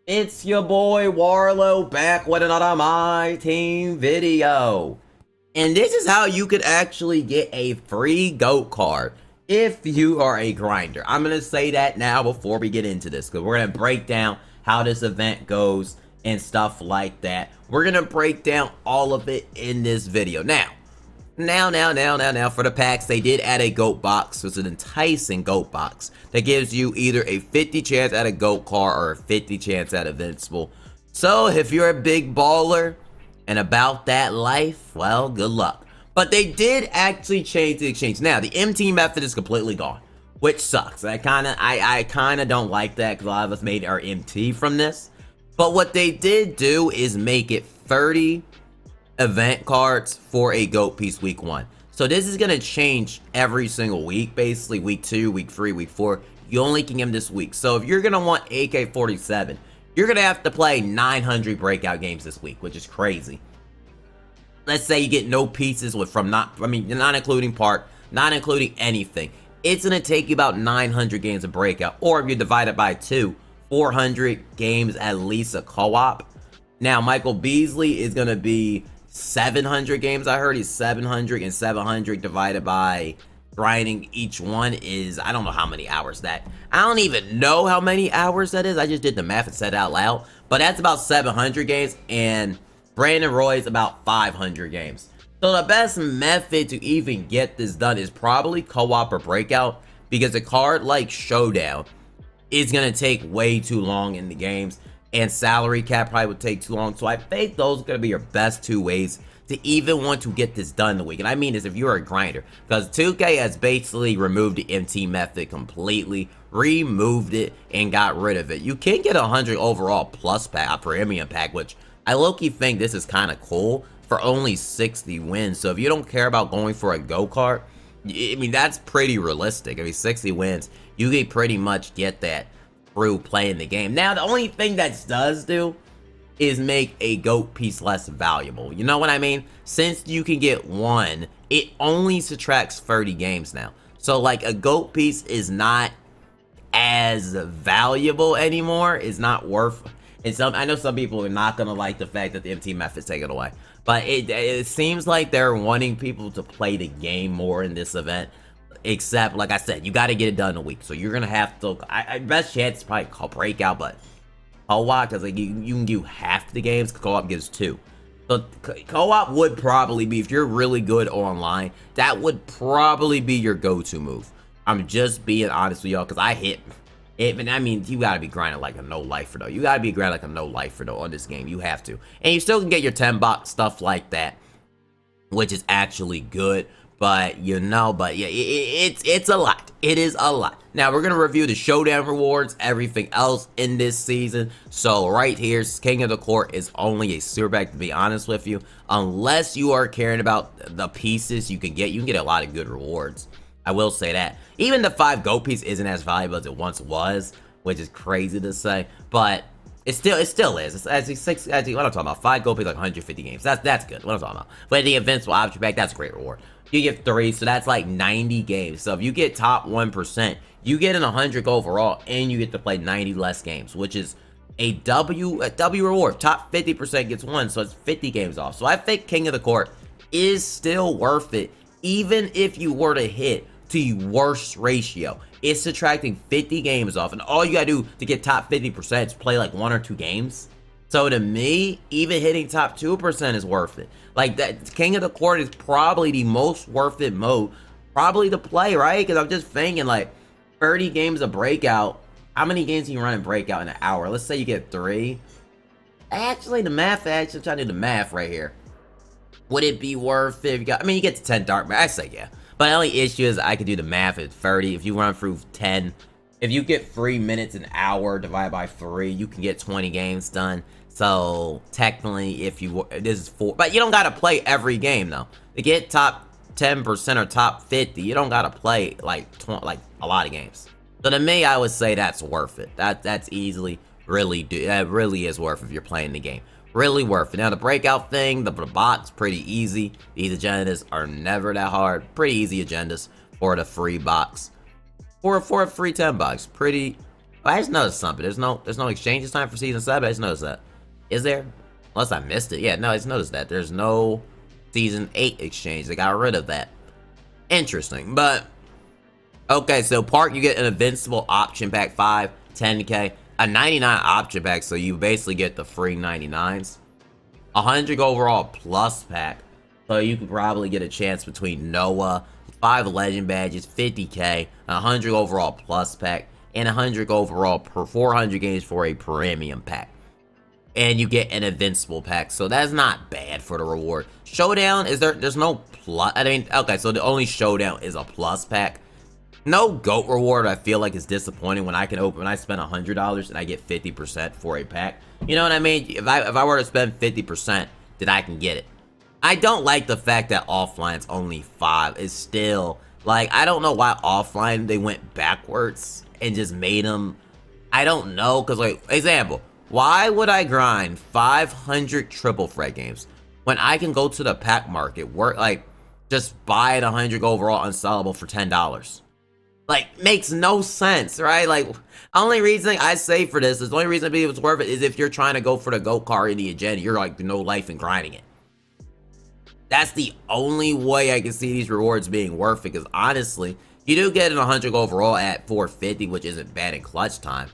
It's your boy Warlow back with another My Team video. And this is how you could actually get a free GOAT card if you are a grinder. I'm going to say that now before we get into this, because we're going to break down how this event goes and stuff like that. We're going to break down all of it in this video. Now, for the packs, they did add a GOAT box. It's an enticing GOAT box that gives you either a 50 chance at a GOAT card or a 50 chance at Invincible. So if you're a big baller and about that life, well, good luck. But they did actually change the exchange. Now, the MT method is completely gone, which sucks. I kind of don't like that because a lot of us made our MT from this. But what they did do is make it 30 event cards for a GOAT piece week 1. So this is going to change every single week, basically week 2, week 3, week 4. You only can get them this week. So if you're going to want AK-47, you're going to have to play 900 breakout games this week, which is crazy. Let's say you get no pieces not including part, not including anything. It's going to take you about 900 games of breakout, or if you divide it by 2, 400 games at least a co-op. Now, Michael Beasley is going to be 700 games. I heard he's 700, and 700 divided by grinding each one is, I don't know how many hours that. I don't even know how many hours that is. I just did the math and said it out loud. But that's about 700 games, and Brandon Roy's about 500 games. So the best method to even get this done is probably co-op or breakout, because a card like Showdown is going to take way too long in the games, and salary cap probably would take too long. So I think those are going to be your best two ways to even want to get this done in the week. And I mean this if you're a grinder, because 2K has basically removed the MT method completely, removed it, and got rid of it. You can get a 100 overall plus pack, a premium pack, which I low-key think this is kind of cool, for only 60 wins. So if you don't care about going for a GOAT card, I mean, that's pretty realistic. I mean, 60 wins, you can pretty much get that through playing the game. Now, the only thing that does do is make a GOAT piece less valuable. You know what I mean? Since you can get one, it only subtracts 30 games now. So, like, a GOAT piece is not as valuable anymore. It's not worth. And I know some people are not gonna like the fact that the MT method's taken away, but it seems like they're wanting people to play the game more in this event. Except, like I said, you got to get it done in a week. So you're going to have to, best chance is probably call breakout, but co-op, because like you can do half the games, co-op gives 2. So co-op would probably be, if you're really good online, that would probably be your go-to move. I'm just being honest with y'all, because I hit it, and I mean, you got to be grinding like a no-lifer, though. You got to be grinding like a no-lifer, though, on this game. You have to. And you still can get your 10-box stuff like that, which is actually good. But, you know, yeah, it's a lot. It is a lot. Now, we're going to review the Showdown Rewards, everything else in this season. So, right here, King of the Court is only a super pack, to be honest with you. Unless you are caring about the pieces you can get a lot of good rewards. I will say that. Even the 5 GOAT piece isn't as valuable as it once was, which is crazy to say. But it still is. It's what I'm talking about. 5 GOAT piece, like 150 games. That's good. What I'm talking about. But the Invincible Object Pack, that's a great reward. You get 3, so that's like 90 games. So if you get top 1%, you get an 100 overall, and you get to play 90 less games, which is a W reward. Top 50% gets 1, so it's 50 games off. So I think King of the Court is still worth it, even if you were to hit the worst ratio. It's subtracting 50 games off, and all you gotta do to get top 50% is play like 1 or 2 games. So to me, even hitting top 2% is worth it. Like, that King of the Court is probably the most worth it mode probably to play, right? Because I'm just thinking, like, 30 games of breakout. How many games can you run in breakout in an hour? Let's say you get 3. Actually, I'm trying to do the math right here. Would it be worth it? You get to 10 dark, I say yeah. But the only issue is I could do the math at 30. If you run through 10, if you get 3 minutes an hour divided by 3, you can get 20 games done. So technically, this is 4, but you don't gotta play every game though. To get top 10% or top 50, you don't gotta play like a lot of games. So to me, I would say that's worth it. That's easily that really is worth it if you're playing the game. Really worth it. Now the breakout thing, the bot's pretty easy. These agendas are never that hard. Pretty easy agendas for the free box. For a free 10 box, pretty Oh, I just noticed something. There's no exchange this time for season 7. I just noticed that. Is there? Unless I missed it. Yeah, no, I just noticed that. There's no season 8 exchange. They got rid of that. Interesting. But, okay, so Park, you get an Invincible option pack 5, 10k, a 99 option pack, so you basically get the free 99s. 100 overall plus pack, so you could probably get a chance between Noah, 5 legend badges, 50k, 100 overall plus pack, and 100 overall per 400 games for a premium pack. And you get an Invincible pack, so that's not bad for the reward. Showdown, there's no plus, I mean, okay, so the only Showdown is a plus pack. No GOAT reward, I feel like, is disappointing when I spend $100 and I get 50% for a pack. You know what I mean? If I were to spend 50%, then I can get it. I don't like the fact that offline's only 5. It's still, like, I don't know why offline they went backwards and just made them, I don't know, because, like, example, why would I grind 500 triple threat games when I can go to the pack market, just buy it 100 overall unsellable for $10? Like, makes no sense, right? Like, only reason I say for this is the only reason it's worth it is if you're trying to go for the GOAT card in the agenda, you're like no life and grinding it. That's the only way I can see these rewards being worth it, because honestly, you do get an 100 overall at 450, which isn't bad in clutch time,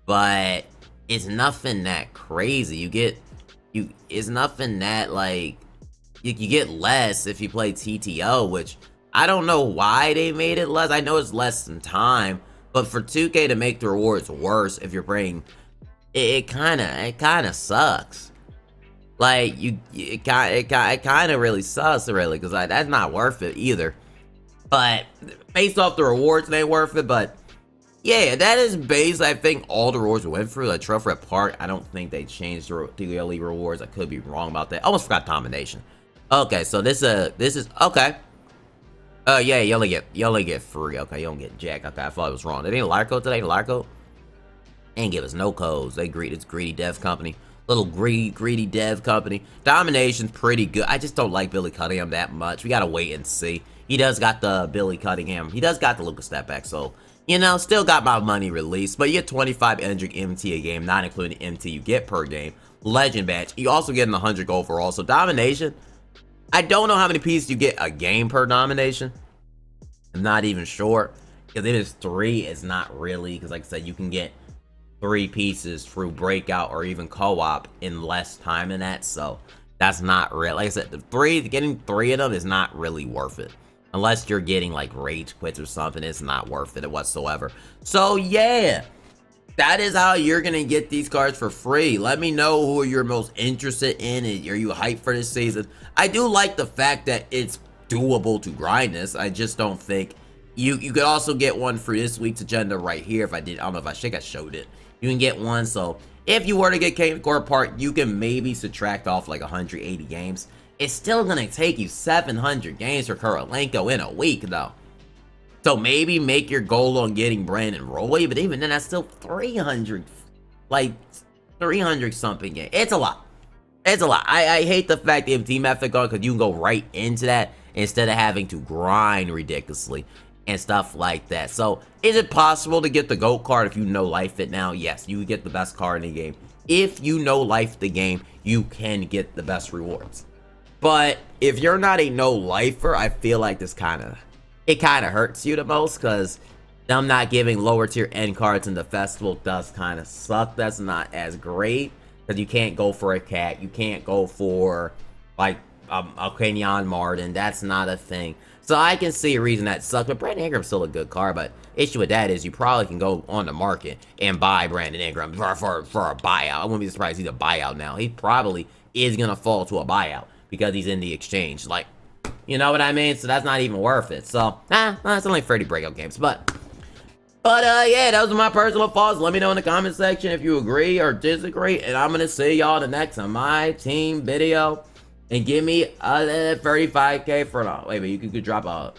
but it's nothing that crazy. It's nothing that, like, you get less if you play TTO, which I don't know why they made it less. I know it's less than time, but for 2K to make the rewards worse if you're playing, it kind of sucks. Like, it kind of really sucks, really, because that's not worth it either. But based off the rewards, they ain't worth it. But yeah, that is basically, I think, all the rewards we went through. Like Trophy at Park, I don't think they changed the elite rewards. I could be wrong about that. I almost forgot Domination. Okay, so this is okay. Yeah, you only get free. Okay, you don't get jack. Okay, I thought it was wrong. They didn't liar code today. Liar code ain't give us no codes. It's greedy dev company. Little greedy dev company. Domination's pretty good. I just don't like Billy Cunningham that much. We gotta wait and see. He does got the Billy Cunningham. He does got the Lucas step back. So, you know, still got my money released. But you get 25 Endrick MT a game, not including MT you get per game. Legend badge. You also get an 100 overall. So Domination, I don't know how many pieces you get a game per Domination. I'm not even sure. Because if it's 3, it's not really. Because like I said, you can get 3 pieces through breakout or even co-op in less time than that. So that's not real. Like I said, getting 3 of them is not really worth it. Unless you're getting like rage quits or something, it's not worth it whatsoever. So yeah, that is how you're gonna get these cards for free. Let me know who you're most interested in. Are you hyped for this season? I do like the fact that it's doable to grind this. I just don't think you could also get one for this week's agenda right here. I don't know if I think I showed it. You can get one. So if you were to get Core Park, you can maybe subtract off like 180 games. It's still gonna take you 700 games for KIRILENKO in a week though. So maybe make your goal on getting Brandon Roy, but even then that's still 300, like 300 something games. It's a lot. It's a lot. I hate the fact the MT method going, because you can go right into that instead of having to grind ridiculously and stuff like that. So is it possible to get the GOAT card if you know life it now? Yes, you get the best card in the game. If you know life the game, you can get the best rewards. But if you're not a no lifer, I feel like this kind of hurts you the most, because them not giving lower tier end cards in the festival does kind of suck. That's not as great, because you can't go for a cat, you can't go for like a Kenyon Martin. That's not a thing. So I can see a reason that sucks. But Brandon Ingram's still a good card. But issue with that is you probably can go on the market and buy Brandon Ingram for a buyout. I wouldn't be surprised he's a buyout now. He probably is gonna fall to a buyout because he's in the exchange. Like, you know what I mean? So that's not even worth it. So, it's only 30 breakout games. But yeah, those are my personal thoughts. Let me know in the comment section if you agree or disagree. And I'm going to see y'all the next on my team video. And give me a 35k for an... Wait, but you could drop a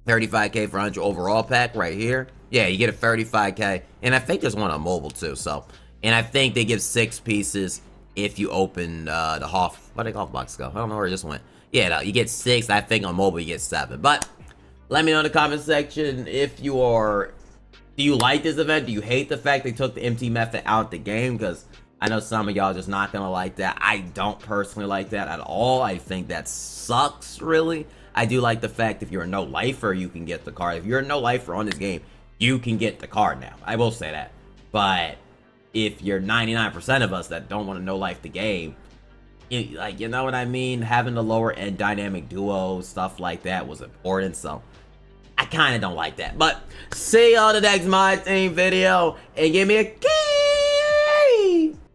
35k for 100 overall pack right here. Yeah, you get a 35k. And I think there's one on mobile too. So, and I think they give 6 pieces if you open the Hoff... Where'd the Hoff box go? I don't know where it just went. Yeah, no, you get 6. I think on mobile you get 7. But let me know in the comment section if you are Do you like this event? Do you hate the fact they took the MT method out the game? Because I know some of y'all just not gonna like that. I don't personally like that at all. I think that sucks, really. I do like the fact if you're a no-lifer, you can get the card. If you're a no-lifer on this game, you can get the card now. I will say that. But if you're 99% of us that don't want to no-life the game, like, you know what I mean? Having the lower end dynamic duo, stuff like that was important, so I kind of don't like that. But see you on the next My Team video, and give me a kiss.